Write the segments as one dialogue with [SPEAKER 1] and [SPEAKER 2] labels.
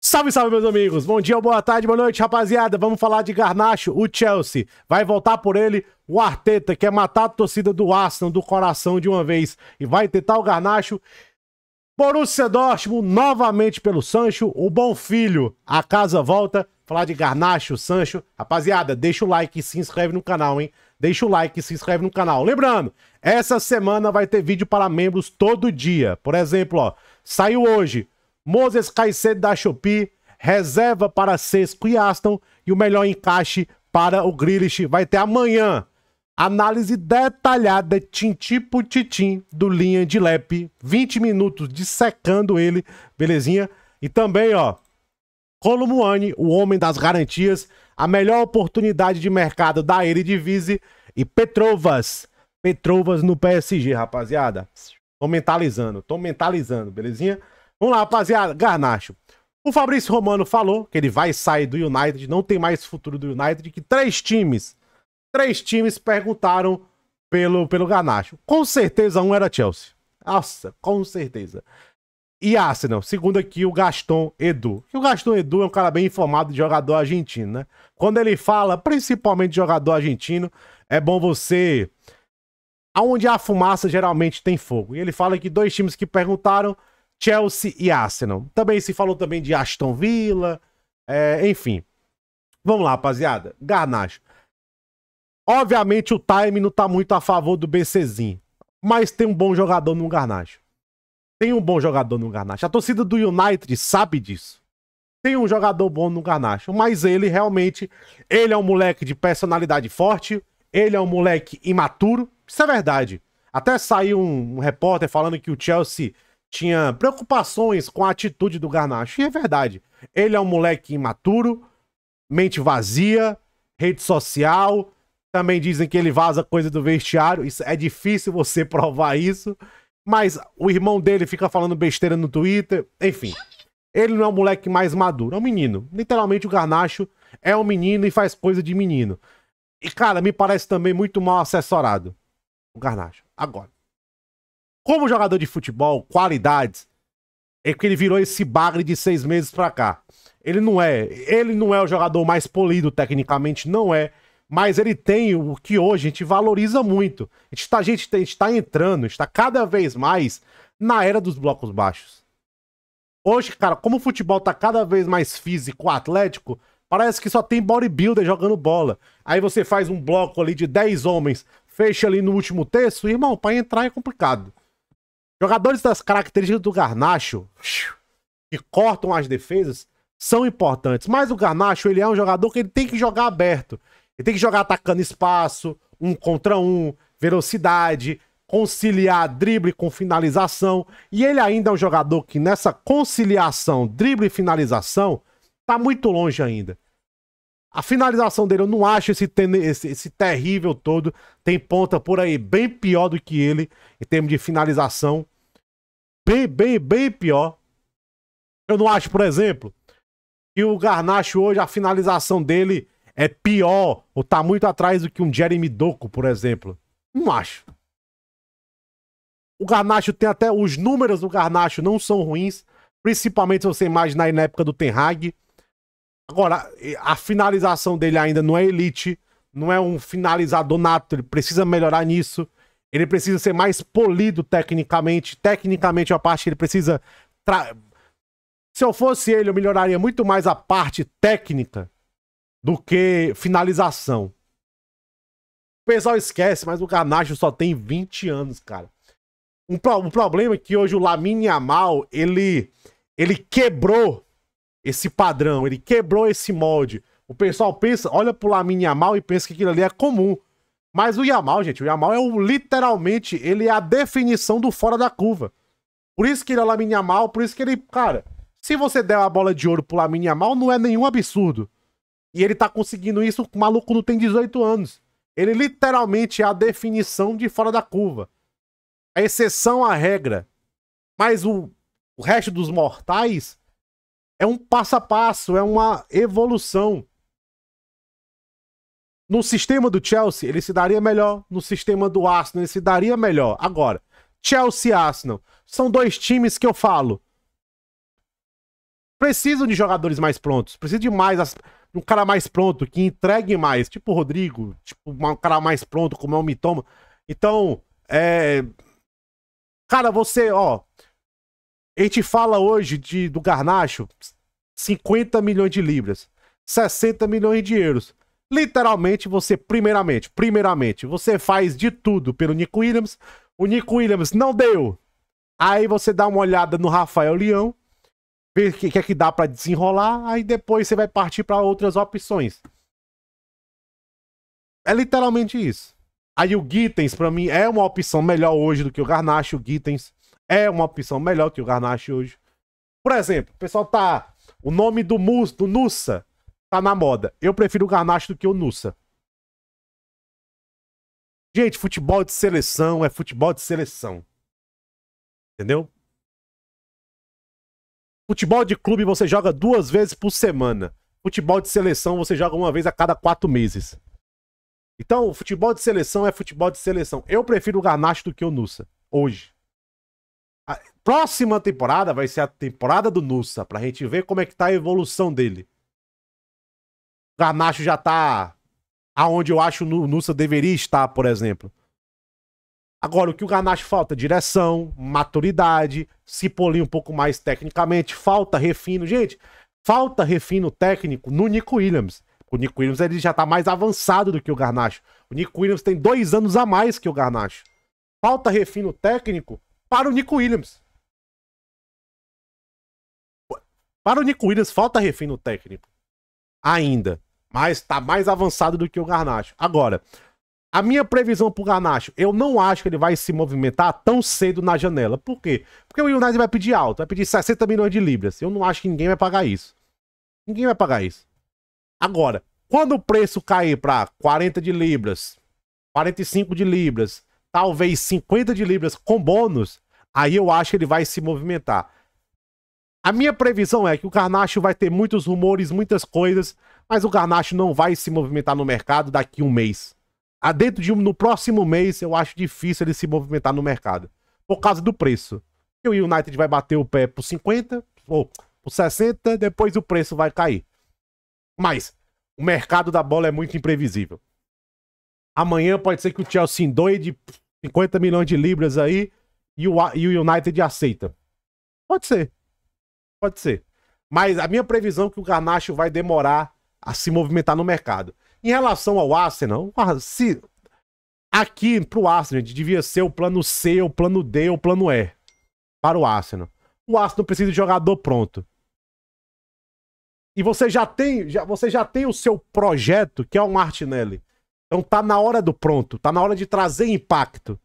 [SPEAKER 1] Salve, salve, meus amigos! Bom dia, boa tarde, boa noite, rapaziada! Vamos falar de Garnacho, o Chelsea. Vai voltar por ele o Arteta, que quer matar a torcida do Arsenal do coração de uma vez. E vai tentar o Garnacho. Borussia Dortmund, novamente pelo Sancho. O bom filho, a casa volta. Falar de Garnacho, Sancho. Rapaziada, deixa o like e se inscreve no canal, hein? Deixa o like e se inscreve no canal. Lembrando, essa semana vai ter vídeo para membros todo dia. Por exemplo, ó, saiu hoje Moses Caicedo da Shopee, reserva para Sesco e Aston e o melhor encaixe para o Grealish. Vai ter amanhã análise detalhada, tintim por tintim, do Linha de Lepe. 20 minutos dissecando ele, belezinha? E também, ó, Kolo Muani, o homem das garantias, a melhor oportunidade de mercado da Eredivisie, e Petrovas no PSG, rapaziada. Tô mentalizando, belezinha? Vamos lá, rapaziada. Garnacho. O Fabrício Romano falou que ele vai sair do United, não tem mais futuro do United, que três times perguntaram pelo Garnacho. Com certeza um era Chelsea. Nossa, com certeza. E Arsenal, segundo aqui o Gaston Edu. O Gaston Edu é um cara bem informado de jogador argentino, né? Quando ele fala, principalmente de jogador argentino, é bom você... Aonde há fumaça, geralmente tem fogo. E ele fala que dois times que perguntaram, Chelsea e Arsenal. Também se falou também de Aston Villa, enfim. Vamos lá, rapaziada. Garnacho. Obviamente o time não tá muito a favor do BCzinho, mas tem um bom jogador no Garnacho. A torcida do United sabe disso. Tem um jogador bom no Garnacho, mas ele realmente, ele é um moleque de personalidade forte, ele é um moleque imaturo, isso é verdade. Até saiu um repórter falando que o Chelsea tinha preocupações com a atitude do Garnacho, e é verdade. Ele é um moleque imaturo, mente vazia, rede social, também dizem que ele vaza coisa do vestiário, isso é difícil você provar isso. Mas o irmão dele fica falando besteira no Twitter. Enfim, ele não é o moleque mais maduro, é um menino. Literalmente o Garnacho é um menino e faz coisa de menino. E, cara, me parece também muito mal assessorado o Garnacho. Agora, como jogador de futebol, qualidades, é que ele virou esse bagre de 6 meses pra cá. Ele não é o jogador mais polido tecnicamente, não é. Mas ele tem o que hoje a gente valoriza muito. A gente está entrando, está cada vez mais na era dos blocos baixos. Hoje, cara, como o futebol tá cada vez mais físico, atlético, parece que só tem bodybuilder jogando bola. Aí você faz um bloco ali de 10 homens, fecha ali no último terço, irmão, pra entrar é complicado. Jogadores das características do Garnacho, que cortam as defesas, são importantes. Mas o Garnacho, ele é um jogador que ele tem que jogar aberto. Ele tem que jogar atacando espaço, 1 contra 1, velocidade, conciliar drible com finalização. E ele ainda é um jogador que nessa conciliação, drible e finalização, tá muito longe ainda. A finalização dele, eu não acho esse terrível todo. Tem ponta por aí bem pior do que ele, em termos de finalização. Bem pior. Eu não acho, por exemplo, que o Garnacho hoje, a finalização dele é pior, ou tá muito atrás do que um Jeremy Doku, por exemplo. Não acho. O Garnacho tem até... Os números do Garnacho não são ruins, principalmente se você imaginar aí na época do Ten Hag. Agora, a finalização dele ainda não é elite, não é um finalizador nato, ele precisa melhorar nisso. Ele precisa ser mais polido tecnicamente. Tecnicamente, a parte que ele precisa... Se eu fosse ele, eu melhoraria muito mais a parte técnica do que finalização. O pessoal esquece, mas o Garnacho só tem 20 anos, cara. O problema é que hoje o Lamine Yamal, ele quebrou esse padrão, ele quebrou esse molde. O pessoal pensa, olha pro Lamine Yamal e pensa que aquilo ali é comum. Mas o Yamal, gente, o Yamal é literalmente, ele é a definição do fora da curva. Por isso que ele é o Lamine Yamal, por isso que ele, cara, se você der uma bola de ouro pro Lamine Yamal, não é nenhum absurdo. E ele tá conseguindo isso, o maluco não tem 18 anos. Ele literalmente é a definição de fora da curva. A exceção à regra. Mas o resto dos mortais é um passo a passo, é uma evolução. No sistema do Chelsea, ele se daria melhor. No sistema do Arsenal, ele se daria melhor. Agora, Chelsea e Arsenal são dois times que eu falo. precisam de jogadores mais prontos. Precisam de mais, um cara mais pronto, que entregue mais. Tipo o Rodrigo, tipo um cara mais pronto, como é o Mitoma. Então, cara, você, ó... A gente fala hoje do Garnacho, 50 milhões de libras, 60 milhões de euros. Literalmente, você, primeiramente, você faz de tudo pelo Nico Williams. O Nico Williams não deu. Aí você dá uma olhada no Rafael Leão, vê o que é que dá pra desenrolar, aí depois você vai partir pra outras opções. É literalmente isso. Aí o Gittens, pra mim, é uma opção melhor hoje do que o Garnacho. O Gittens é uma opção melhor que o Garnacho hoje. Por exemplo, o pessoal tá... O nome do Nussa tá na moda. Eu prefiro o Garnacho do que o Nussa. Gente, futebol de seleção é futebol de seleção. Entendeu? Futebol de clube você joga 2 vezes por semana. Futebol de seleção você joga uma vez a cada 4 meses. Então, futebol de seleção é futebol de seleção. Eu prefiro o Garnacho do que o Nussa. Hoje. A próxima temporada vai ser a temporada do Nussa. Pra gente ver como é que tá a evolução dele. O Garnacho já tá aonde eu acho o Nussa deveria estar, por exemplo. Agora, o que o Garnacho falta? Direção, maturidade, se polir um pouco mais tecnicamente, falta refino. Gente, falta refino técnico no Nico Williams. O Nico Williams ele já tá mais avançado do que o Garnacho. O Nico Williams tem 2 anos a mais que o Garnacho. Falta refino técnico para o Nico Williams. Para o Nico Williams falta refino técnico. Ainda. Mas tá mais avançado do que o Garnacho. Agora... A minha previsão pro Garnacho, eu não acho que ele vai se movimentar tão cedo na janela. Por quê? Porque o United vai pedir alto, vai pedir 60 milhões de libras. Eu não acho que ninguém vai pagar isso. Ninguém vai pagar isso. Agora, quando o preço cair para 40 de libras, 45 de libras, talvez 50 de libras com bônus, aí eu acho que ele vai se movimentar. A minha previsão é que o Garnacho vai ter muitos rumores, muitas coisas, mas o Garnacho não vai se movimentar no mercado daqui a um mês. No próximo mês, eu acho difícil ele se movimentar no mercado. Por causa do preço. E o United vai bater o pé por 50 ou por 60, depois o preço vai cair. Mas o mercado da bola é muito imprevisível. Amanhã pode ser que o Chelsea endoide 50 milhões de libras aí e o United aceita. Pode ser. Pode ser. Mas a minha previsão é que o Garnacho vai demorar a se movimentar no mercado. Em relação ao Arsenal, aqui pro Arsenal devia ser o plano C, o plano D, o plano E para o Arsenal. O Arsenal precisa de jogador pronto. E você já tem o seu projeto, que é o Martinelli. Então tá na hora do pronto, tá na hora de trazer impacto.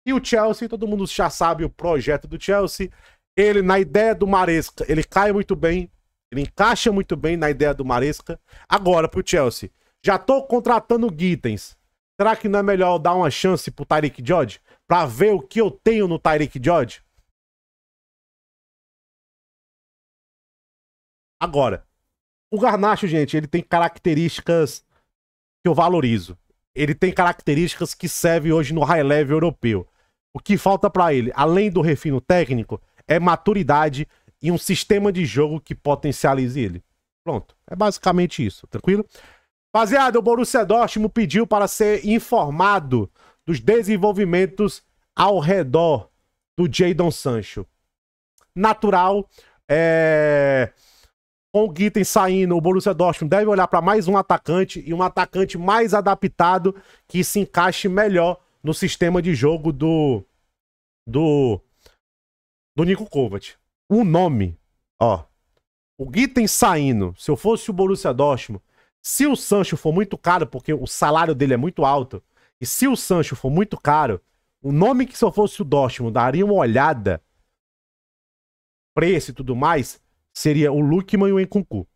[SPEAKER 1] E o Chelsea, todo mundo já sabe o projeto do Chelsea. Ele, na ideia do Maresca, ele cai muito bem. Ele encaixa muito bem na ideia do Maresca. Agora, pro Chelsea, já tô contratando o Gittens. Será que não é melhor dar uma chance pro Tyreek George? Pra ver o que eu tenho no Tyreek George? Agora, o Garnacho, gente, ele tem características que eu valorizo. Ele tem características que servem hoje no high level europeu. O que falta pra ele, além do refino técnico, é maturidade e um sistema de jogo que potencialize ele. Pronto. É basicamente isso. Tranquilo? Rapaziada, o Borussia Dortmund pediu para ser informado dos desenvolvimentos ao redor do Jadon Sancho. Natural. Com o Gittens saindo, o Borussia Dortmund deve olhar para mais um atacante e um atacante mais adaptado que se encaixe melhor no sistema de jogo do Niko Kovac. O nome, ó. O Gittens saindo, se eu fosse o Borussia Dortmund, se o Sancho for muito caro, porque o salário dele é muito alto, e se o Sancho for muito caro, o nome que se eu fosse o Dortmund daria uma olhada, preço e tudo mais, seria o Lookman e o Nkunku.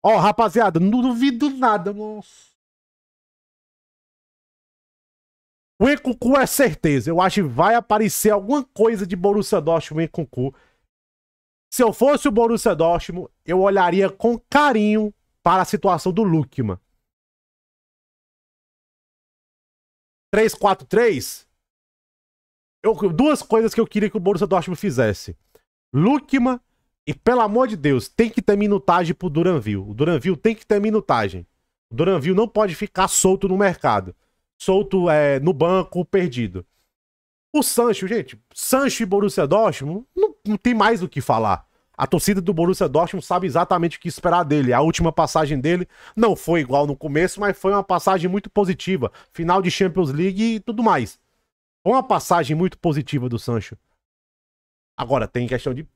[SPEAKER 1] Ó, rapaziada, não duvido nada, nossa. O Nkunku é certeza. Eu acho que vai aparecer alguma coisa de Borussia Dortmund e Nkunku. Se eu fosse o Borussia Dortmund, eu olharia com carinho para a situação do Lookman. 3-4-3. Duas coisas que eu queria que o Borussia Dortmund fizesse. Lookman E pelo amor de Deus, tem que ter minutagem pro Duranville. O Duranville tem que ter minutagem. O Duranville não pode ficar solto no mercado. Solto no banco, perdido. O Sancho, gente, Sancho e Borussia Dortmund, não tem mais o que falar. A torcida do Borussia Dortmund sabe exatamente o que esperar dele. A última passagem dele não foi igual no começo, mas foi uma passagem muito positiva. Final de Champions League e tudo mais. Foi uma passagem muito positiva do Sancho. Agora, tem questão de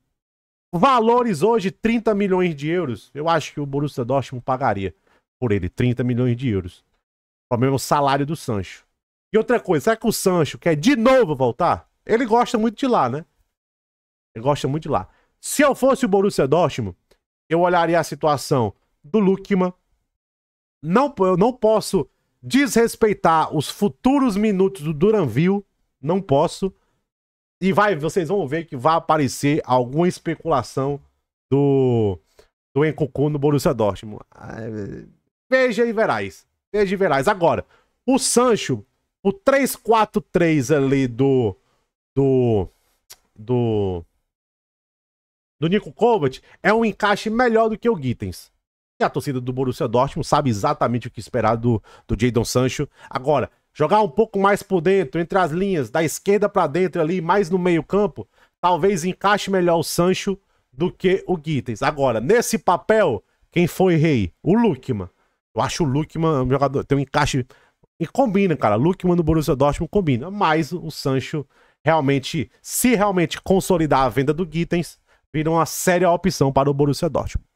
[SPEAKER 1] valores hoje, 30 milhões de euros. Eu acho que o Borussia Dortmund pagaria por ele 30 milhões de euros. O problema é o salário do Sancho. E outra coisa, será que o Sancho quer de novo voltar? Ele gosta muito de lá, né? Ele gosta muito de lá. Se eu fosse o Borussia Dortmund, eu olharia a situação do Lookman. Eu não posso desrespeitar os futuros minutos do Duranville. Não posso. E vocês vão ver que vai aparecer alguma especulação do Nkunku no Borussia Dortmund. Veja e verás. Veja e verás. Agora, o Sancho, o 3-4-3 ali do Niko Kovac é um encaixe melhor do que o Gittens. E a torcida do Borussia Dortmund sabe exatamente o que esperar do Jadon Sancho. Agora, jogar um pouco mais por dentro, entre as linhas, da esquerda pra dentro ali, mais no meio campo, talvez encaixe melhor o Sancho do que o Gittens. Agora, nesse papel, quem foi rei? O Lookman. Eu acho o Lookman um jogador, tem um encaixe e combina, cara. Lookman no Borussia Dortmund combina, mas o Sancho realmente, se realmente consolidar a venda do Gittens, vira uma séria opção para o Borussia Dortmund.